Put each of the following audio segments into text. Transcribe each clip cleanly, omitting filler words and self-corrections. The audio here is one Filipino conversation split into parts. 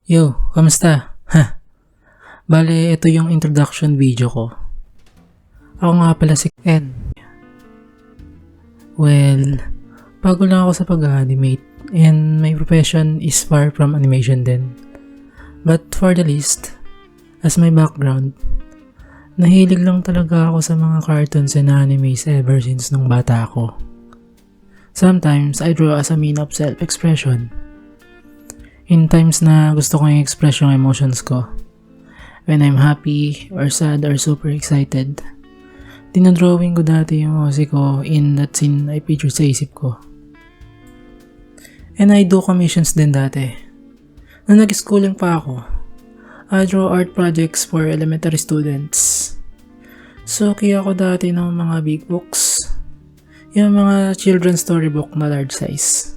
Yo, kamusta? Bale, ito yung introduction video ko. Ako nga pala si Ken. Well, bago lang ako sa pag-animate and my profession is far from animation din. But for the least, as my background, nahilig lang talaga ako sa mga cartoons and animes ever since nung bata ako. Sometimes, I draw as a mean of self-expression. In times na gusto kong i-express yung emotions ko. When I'm happy, or sad, or super excited. Dinadrawing ko dati yung emosi ko in that scene I picture sa isip ko. And I do commissions din dati. Nung nag-schooling pa ako, I draw art projects for elementary students. Suki ako dati ng mga big books. Yung mga children's storybook na large size.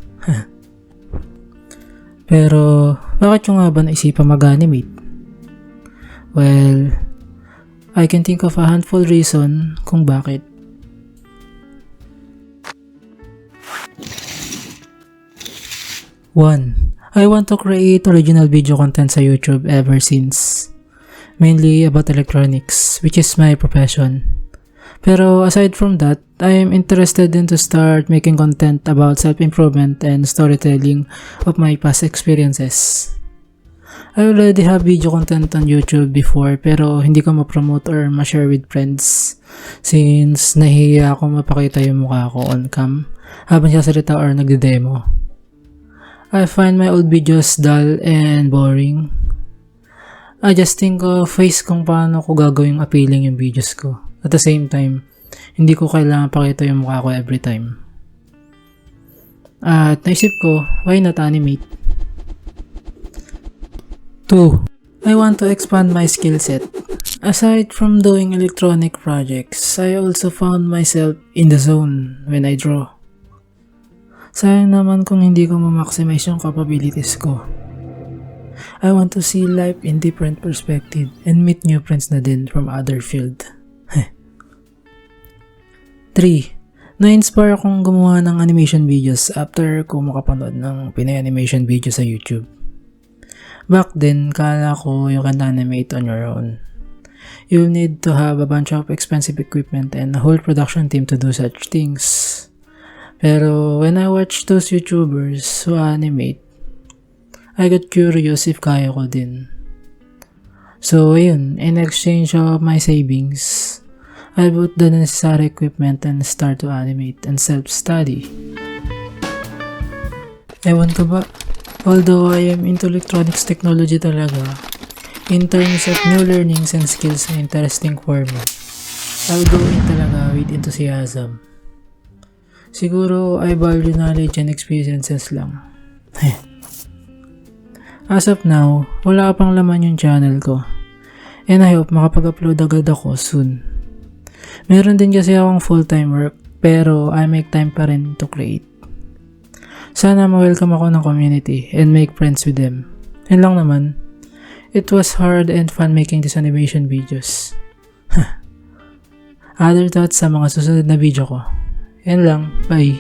Pero, bakit ko nga ba naisipan mag-animate? Well, I can think of a handful reason kung bakit. One, I want to create original video content sa YouTube ever since. Mainly about electronics, which is my profession. Pero aside from that, I am interested in to start making content about self-improvement and storytelling of my past experiences. I already have video content on YouTube before pero hindi ko ma-promote or ma-share with friends since nahihiya ako mapakita yung mukha ko on cam habang sasalita or nagde-demo. I find my old videos dull and boring. I just think of ways kung paano ko gagawing appealing yung videos ko. At the same time, hindi ko kailangan pakita yung mukha ko every time. At naisip ko, why not animate? 2. I want to expand my skill set. Aside from doing electronic projects, I also found myself in the zone when I draw. Sayang naman kung hindi ko ma-maximize yung capabilities ko. I want to see life in different perspective and meet new friends na din from other field. 3. Na-inspire akong gumawa ng animation videos after ko makapanood ng Pinoy animation video sa YouTube. Back then, kala ko you can animate on your own. You'll need to have a bunch of expensive equipment and a whole production team to do such things. Pero when I watched those YouTubers who animate, I got curious if kaya ko din. So ayun, in exchange of my savings, I bought the necessary equipment and start to animate and self-study. Ewan ko ba, although I am into electronics technology talaga, in terms of new learnings and skills na interesting for me, I'll go in talaga with enthusiasm. Siguro I value knowledge and experiences lang. As of now, wala pang laman yung channel ko, and I hope makapag-upload agad ako soon. Meron din kasi akong full-time work pero I make time pa rin to create. Sana ma-welcome ako ng community and make friends with them. Yan lang naman. It was hard and fun making these animation videos. Other thoughts sa mga susunod na video ko. Yan lang. Bye.